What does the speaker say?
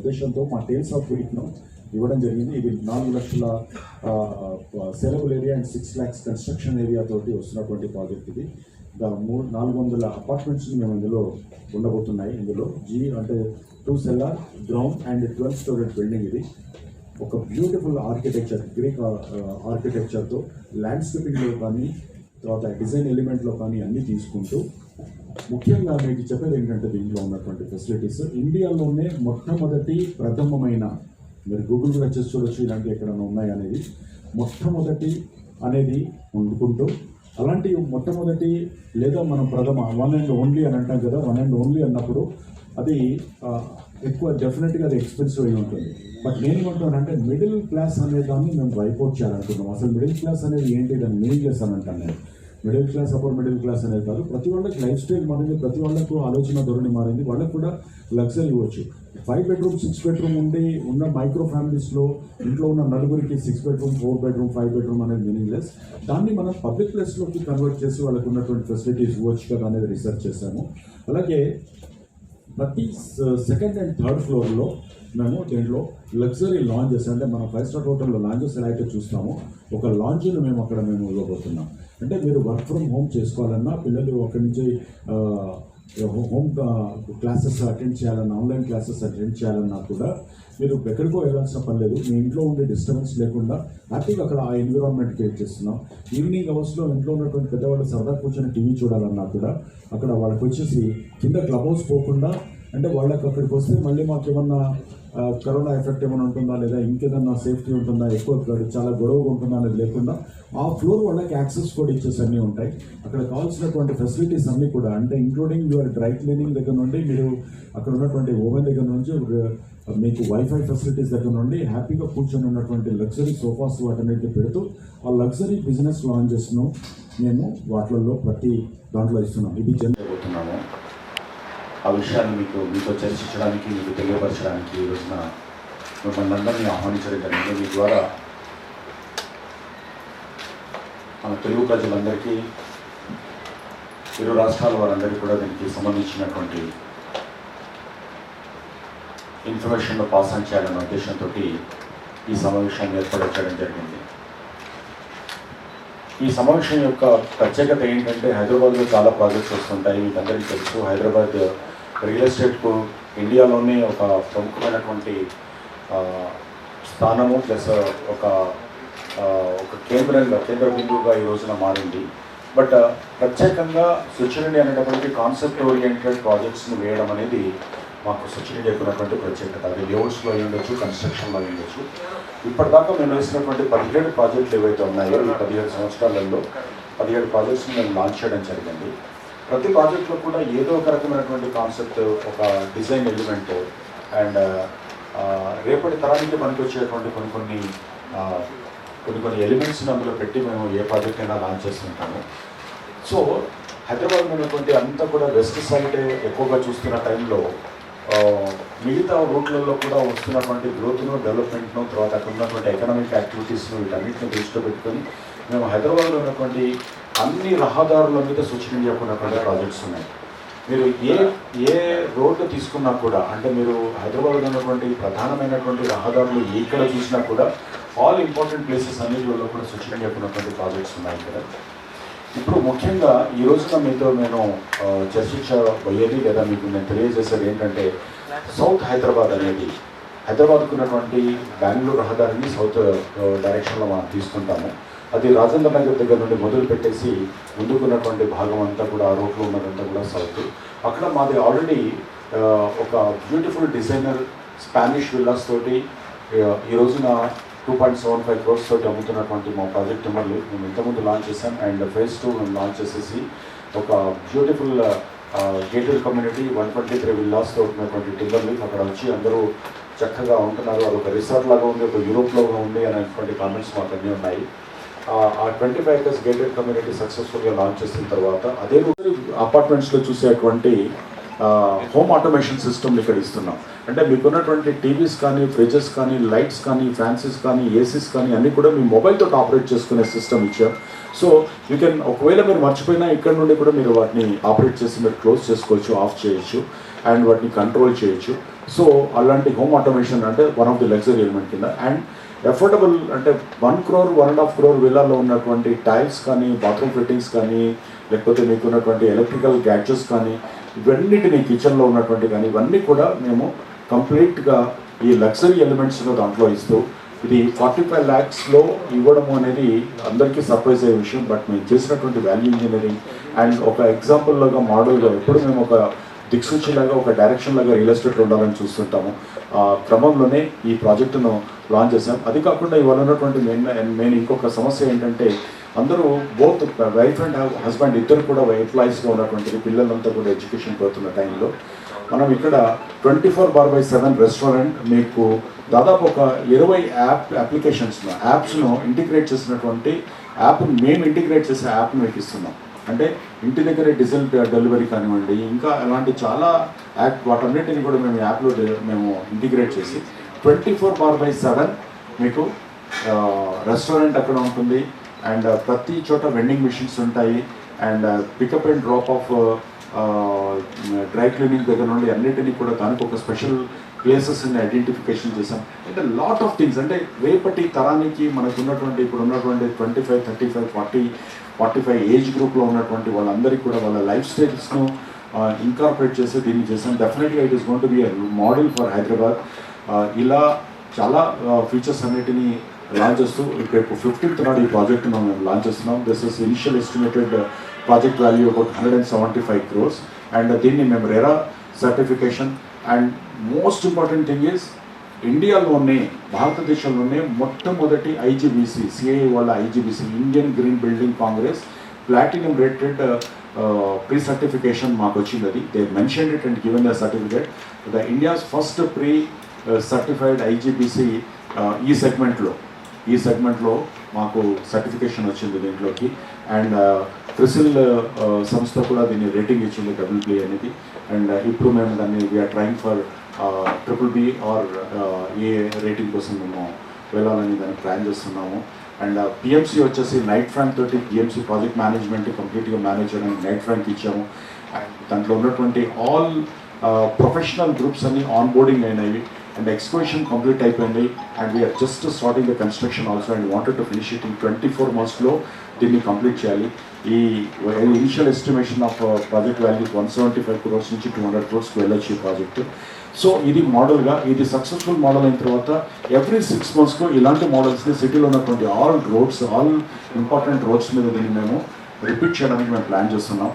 ఉద్దేశంతో మా tiles of వీక్ను ఇవ్వడం జరిగింది. ఇది 4 లక్షల saleable area and 6 lakhs construction area తోటి వస్తున్నటువంటి ప్రాజెక్ట్ ఇది. 400 అపార్ట్మెంట్స్ మేము ఇందులో ఉండబోతున్నాయి. ఇందులో అంటే 2 cellar ground and 12 story building. ఇది ఒక బ్యూటిఫుల్ ఆర్కిటెక్చర్, గ్రీక్ ఆర్కిటెక్చర్తో ల్యాండ్స్కేపింగ్లో కానీ తర్వాత డిజైన్ ఎలిమెంట్లో కానీ అన్నీ తీసుకుంటూ, ముఖ్యంగా మీకు చెప్పేది ఏంటంటే దీంట్లో ఉన్నటువంటి ఫెసిలిటీస్ ఇండియాలోనే మొట్టమొదటి ప్రథమమైన, మీరు గూగుల్ కూడా చేసి చూడొచ్చు ఇలాంటివి ఎక్కడైనా ఉన్నాయి అనేది, మొట్టమొదటి అనేది వండుకుంటూ అలాంటి మొట్టమొదటి లేదా మనం ప్రథమ 1 and only అని అంటాం కదా. 1 and only అన్నప్పుడు అది ఎక్కువ డెఫినెట్గా అది ఎక్స్పెన్సివ్ అయి ఉంటుంది. బట్ నేను ఏమంటానంటే మిడిల్ క్లాస్ అనే దాన్ని మేము వైపౌట్ చేయాలనుకుంటున్నాం. అసలు మిడిల్ క్లాస్ అనేది ఏంటి, దాన్ని మీనింగ్ చేస్తానంటాను నేను. మిడిల్ క్లాస్ అప్పుడు మిడిల్ క్లాస్ అనేది కాదు, ప్రతి వాళ్ళకి లైఫ్ స్టైల్ మారింది, ప్రతి వాళ్ళకు ఆలోచన ధోరణి మారింది, వాళ్ళకు కూడా లగ్జరీ ఇవ్వచ్చు. 5 bedroom 6 bedroom ఉండి ఉన్న మైక్రో ఫ్యామిలీస్లో ఇంట్లో ఉన్న నలుగురికి 6 bedroom 4 bedroom 5 bedroom అనేది మీనింగ్లెస్. దాన్ని మనం పబ్లిక్ ప్లేస్లోకి కన్వర్ట్ చేసి వాళ్ళకు ఉన్నటువంటి ఫెసిలిటీస్ ఇవ్వచ్చు కదా అనేది రీసెర్చ్ చేశాము. అలాగే ప్రతి 2nd and 3rd floorలో మేము దీంట్లో లగ్జరీ లాంజెస్, అంటే మనం 5-star హోటల్లో లాంజెస్ ఎలా అయితే చూస్తామో ఒక లాంజ్ను మేము ఇవ్వబోతున్నాం. అంటే మీరు వర్క్ ఫ్రమ్ హోమ్ చేసుకోవాలన్నా, పిల్లలు అక్కడి నుంచి హోమ్ క్లాసెస్ అటెండ్ చేయాలన్నా, ఆన్లైన్ క్లాసెస్ అటెండ్ చేయాలన్నా కూడా మీరు ఎక్కడికో వెళ్ళాల్సిన పని లేదు. మీ ఇంట్లో ఉండే డిస్టర్బెన్స్ లేకుండా హ్యాపీగా అక్కడ ఆ ఎన్విరాన్మెంట్ క్రియేట్ చేస్తున్నాం. ఈవినింగ్ అవర్స్లో ఇంట్లో ఉన్నటువంటి పెద్దవాళ్ళు సరదా కూర్చొని టీవీ చూడాలన్నా కూడా అక్కడ వాళ్ళకి వచ్చేసి కింద క్లబ్ హౌస్ పోకుండా, అంటే వాళ్ళకి అక్కడికి వస్తే మళ్ళీ మాకు ఏమన్నా కరోనా ఎఫెక్ట్ ఏమైనా ఉంటుందా లేదా ఇంకేదన్నా సేఫ్టీ ఉంటుందా, ఎక్కువ చాలా గొడవగా ఉంటుందా అనేది లేకుండా ఆ ఫ్లోర్ వాళ్ళకి యాక్సెస్ కూడా ఇచ్చేసి అన్నీ ఉంటాయి. అక్కడ కావాల్సినటువంటి ఫెసిలిటీస్ అన్నీ కూడా, అంటే ఇంక్లూడింగ్ యువర్ డ్రై క్లీనింగ్ దగ్గర నుండి, మీరు అక్కడ ఉన్నటువంటి ఓవెన్ దగ్గర నుంచి మీకు వైఫై ఫెసిలిటీస్ దగ్గర నుండి హ్యాపీగా కూర్చొని ఉన్నటువంటి లగ్జరీ సోఫాస్ వాటన్నిటిని పెడుతూ ఆ లగ్జరీ బిజినెస్ లాంజెస్ను మేము వాటిల్లో ప్రతి దాంట్లో ఇస్తున్నాం. ఇది జరుగుతున్నాము. ఆ విషయాన్ని మీతో చర్చించడానికి, మీకు తెలియపరచడానికి ఈ రోజున మిమ్మల్ని అందరినీ ఆహ్వానించడం జరిగింది. మీ ద్వారా మన తెలుగు ప్రజలందరికీ, ఇరు రాష్ట్రాల వారందరికీ కూడా దీనికి సంబంధించినటువంటి ఇన్ఫర్మేషన్లో పాస్ ఆన్ చేయాలన్న ఉద్దేశంతో ఈ సమావేశాన్ని ఏర్పాటు చేయడం జరిగింది. ఈ సమావేశం యొక్క ప్రత్యేకత ఏంటంటే, హైదరాబాద్లో చాలా ప్రాజెక్ట్స్ వస్తుంటాయి, మీకు అందరికీ తెలుసు. హైదరాబాద్ రియల్ ఎస్టేట్కు ఇండియాలోనే ఒక ప్రముఖమైనటువంటి స్థానము ప్లస్ ఒక కేంద్ర బిందువుగా ఈ రోజున మారింది. బట్ ప్రత్యేకంగా స్విట్జర్లాండ్ అనేటప్పటికీ కాన్సెప్ట్ ఓరియంటెడ్ ప్రాజెక్ట్స్ని వేయడం అనేది మాకు స్విట్జర్లాండ్ చెప్పినటువంటి ప్రత్యేకత. అది లేఅవుట్స్లో అయి ఉండొచ్చు, కన్స్ట్రక్షన్లో అయి ఉండొచ్చు. ఇప్పటిదాకా మేము వేసినటువంటి 17 ప్రాజెక్టులు ఏవైతే ఉన్నాయో, ఈ 17 సంవత్సరాలలో 17 ప్రాజెక్ట్స్ని మేము లాంచ్ చేయడం జరిగింది. ప్రతి ప్రాజెక్ట్లో కూడా ఏదో ఒక రకమైనటువంటి కాన్సెప్ట్, ఒక డిజైన్ ఎలిమెంట్ అండ్ రేపటి తరానికి పనికి వచ్చేటువంటి కొన్ని ఎలిమెంట్స్ని అందులో పెట్టి మేము ఏ ప్రాజెక్ట్ అయినా లాంచ్ చేస్తుంటాము. సో హైదరాబాద్ ఉన్నటువంటి అంతా కూడా వెస్ట్ సైడ్ ఎక్కువగా చూస్తున్న టైంలో మిగతా రూట్లలో కూడా వస్తున్నటువంటి గ్రోత్ను, డెవలప్మెంట్ను, తర్వాత అక్కడ ఉన్నటువంటి ఎకనామిక్ యాక్టివిటీస్ను, వీటన్నిటిని దృష్టిలో పెట్టుకొని మేము హైదరాబాద్లో ఉన్నటువంటి అన్ని రహదారుల మీద సూచన చేయకున్నటువంటి ప్రాజెక్ట్స్ ఉన్నాయి. మీరు ఏ రోడ్డు తీసుకున్నా కూడా, అంటే మీరు హైదరాబాద్లో ఉన్నటువంటి ప్రధానమైనటువంటి రహదారులు ఎక్కడ చూసినా కూడా ఆల్ ఇంపార్టెంట్ ప్లేసెస్ అన్నిటిలో కూడా సూచన చేయకున్నటువంటి ప్రాజెక్ట్స్ ఉన్నాయి కదా. ఇప్పుడు ముఖ్యంగా ఈ రోజున మీతో నేను చర్చించబోయేది లేదా మీకు నేను తెలియజేసేది ఏంటంటే, సౌత్ హైదరాబాద్ అనేది, హైదరాబాద్కు ఉన్నటువంటి బెంగళూరు రహదారిని సౌత్ డైరెక్షన్లో మనం తీసుకుంటాము. అది రాజేంద్ర నగర్ దగ్గర నుండి మొదలు పెట్టేసి ముందుకున్నటువంటి భాగం అంతా కూడా, ఆ రోడ్లో ఉన్నదంతా కూడా సౌత్. అక్కడ మాది ఆల్రెడీ ఒక బ్యూటిఫుల్ డిజైనర్ స్పానిష్ విల్లాస్ తోటి ఈ రోజున 2.75 crores తోటి అమ్ముతున్నటువంటి మా ప్రాజెక్ట్ నెంబర్లు మేము ఇంతకుముందు లాంచ్ చేసాం. అండ్ phase 2 మేము లాంచ్ చేసేసి ఒక బ్యూటిఫుల్ గేటెడ్ కమ్యూనిటీ 123 విల్లాస్తో ఉన్నటువంటి టింబర్లు అక్కడ వచ్చి అందరూ చక్కగా ఉంటున్నారు. అది ఒక రిసార్ట్ లాగా ఉంది, ఒక యూరోప్లో ఉంది అనేటువంటి కామెంట్స్ మాకు అన్నీ ఉన్నాయి. ఆ 25 acres గేటెడ్ కమ్యూనిటీ సక్సెస్ఫుల్గా లాంచ్ చేసిన తర్వాత అదే రోజు అపార్ట్మెంట్స్లో చూసేటువంటి హోమ్ ఆటోమేషన్ సిస్టమ్లు ఇక్కడ ఇస్తున్నాం. అంటే మీకున్నటువంటి టీవీస్ కానీ, ఫ్రిడ్జెస్ కానీ, లైట్స్ కానీ, ఫ్యాన్సీస్ కానీ, ఏసీస్ కానీ అన్నీ కూడా మీ మొబైల్తో ఆపరేట్ చేసుకునే సిస్టమ్ ఇచ్చాం. సో యూ కెన్, ఒకవేళ మీరు మర్చిపోయినా ఇక్కడ నుండి కూడా మీరు వాటిని ఆపరేట్ చేసి మీరు క్లోజ్ చేసుకోవచ్చు, ఆఫ్ చేయొచ్చు. అండ్ వాటిని కంట్రోల్ చేయొచ్చు. సో అలాంటి హోమ్ ఆటోమేషన్ అంటే one of the luxury element కింద. అండ్ అఫోర్డబుల్ అంటే 1 crore 1.5 crore విల్లాలో ఉన్నటువంటి టైల్స్ కానీ, బాత్రూమ్ ఫిట్టింగ్స్ కానీ, లేకపోతే మీకు ఉన్నటువంటి ఎలక్ట్రికల్ గ్యాడ్జెట్స్ కానీ, ఇవన్నిటిని కిచెన్లో ఉన్నటువంటి కానీ ఇవన్నీ కూడా మేము కంప్లీట్గా ఈ లగ్జరీ ఎలిమెంట్స్లో దాంట్లో ఇస్తూ ఇది 45 lakhsలో ఇవ్వడం అనేది అందరికీ సర్ప్రైజ్ అయ్యే విషయం. బట్ మేము చేసినటువంటి వాల్యూ ఇంజనీరింగ్ అండ్ ఒక ఎగ్జాంపుల్ లాగా మోడల్గా ఎప్పుడు మేము ఒక దిక్సూచిలాగా ఒక డైరెక్షన్ లాగా రియల్ ఎస్టేట్ ఉండాలని చూస్తుంటాము. క్రమంలోనే ఈ ప్రాజెక్టును లాంచ్ చేసాం. అది కాకుండా ఇవాళ ఉన్నటువంటి మెయిన్ ఇంకొక సమస్య ఏంటంటే అందరూ బోత్ వైఫ్ అండ్ హస్బెండ్ ఇద్దరు కూడా ఎంప్లాయీస్గా ఉన్నటువంటి పిల్లలంతా కూడా ఎడ్యుకేషన్ పోతున్న టైంలో మనం ఇక్కడ 24/7 రెస్టారెంట్ మీకు దాదాపు ఒక 20 యాప్స్ను ఇంటిగ్రేట్ చేసినటువంటి మేము ఇంటిగ్రేట్ చేసే యాప్ను మీకు ఇస్తున్నాం. అంటే ఇంటి దగ్గరే డీజిల్ డెలివరీ కానివ్వండి, ఇంకా అలాంటి చాలా యాప్ వాటన్నిటిని కూడా మేము యాప్లో మేము ఇంటిగ్రేట్ చేసి 24/7 మీకు రెస్టారెంట్ అక్కడ ఉంటుంది. అండ్ ప్రతి చోట వెండింగ్ మిషన్స్ ఉంటాయి. And pickup and drop off dry cleaning దగ్గర నుండి అన్నిటినీ కూడా దానికి ఒక స్పెషల్ ప్లేసెస్ని ఐడెంటిఫికేషన్ చేసాం. అంటే లాట్ ఆఫ్ థింగ్స్ అంటే రేపటి తరానికి మనకు ఉన్నటువంటి ఇప్పుడు ఉన్నటువంటి 25, 35, 40, 45 ఏజ్ గ్రూప్లో ఉన్నటువంటి వాళ్ళందరికీ కూడా వాళ్ళ లైఫ్ స్టైల్స్ను ఇంకార్పొరేట్ చేసి దీన్ని చేసాం. డెఫినెట్గా it is going to be a model for Hyderabad. ఇలా చాలా ఫీచర్స్ అన్నిటినీ లాంచ్ చేస్తూ రేపు 15th నాడు ఈ ప్రాజెక్ట్ను మేము లాంచ్ చేస్తున్నాం. This is initial estimated project value about 175 crores. And దీన్ని మేము RERA certification and most important thing is ఇండియాలోనే భారతదేశంలోనే మొట్టమొదటి ఐజీబీసీ సిఐ వాళ్ళ IGBC Indian green building Congress platinum rated pre certification మాకు వచ్చింది. అది they mentioned it and given the certificate the India's first pre certified IGBC ఈ సెగ్మెంట్లో మాకు సర్టిఫికేషన్ వచ్చింది దీంట్లోకి. అండ్ క్రిసిల్ సంస్థ కూడా దీన్ని రేటింగ్ ఇచ్చింది WB అనేది. అండ్ ఇప్పుడు మేము దాన్ని we're trying for BBB or A rating కోసం మేము వెళ్ళాలని దాన్ని ప్లాన్ చేస్తున్నాము. అండ్ PMC వచ్చేసి నైట్ ఫ్రాంక్ తోటి PMC ప్రాజెక్ట్ మేనేజ్మెంట్ కంప్లీట్గా మేనేజ్ చేయడానికి నైట్ ఫ్రాంక్ ఇచ్చాము. అండ్ దాంట్లో ఉన్నటువంటి ఆల్ ప్రొఫెషనల్ గ్రూప్స్ అన్ని ఆన్ బోర్డింగ్ అయినవి. అండ్ ఎక్స్క్వేషన్ కంప్లీట్ అయిపోయింది. And we're just starting the construction also and wanted to finish it in 24 monthsలో దీన్ని కంప్లీట్ చేయాలి. ఈ initial estimation of project value 175 crores నుంచి 200 crores వెళ్ళొచ్చు ఈ ప్రాజెక్టు. సో ఇది మోడల్గా ఇది సక్సెస్ఫుల్ మోడల్ అయిన తర్వాత ఎవ్రీ 6 monthsకు ఇలాంటి మోడల్స్ని సిటీలో ఉన్నటువంటి ఆల్ ఇంపార్టెంట్ రోడ్స్ మీద దీన్ని మేము రిపీట్ చేయడానికి మేము ప్లాన్ చేస్తున్నాం.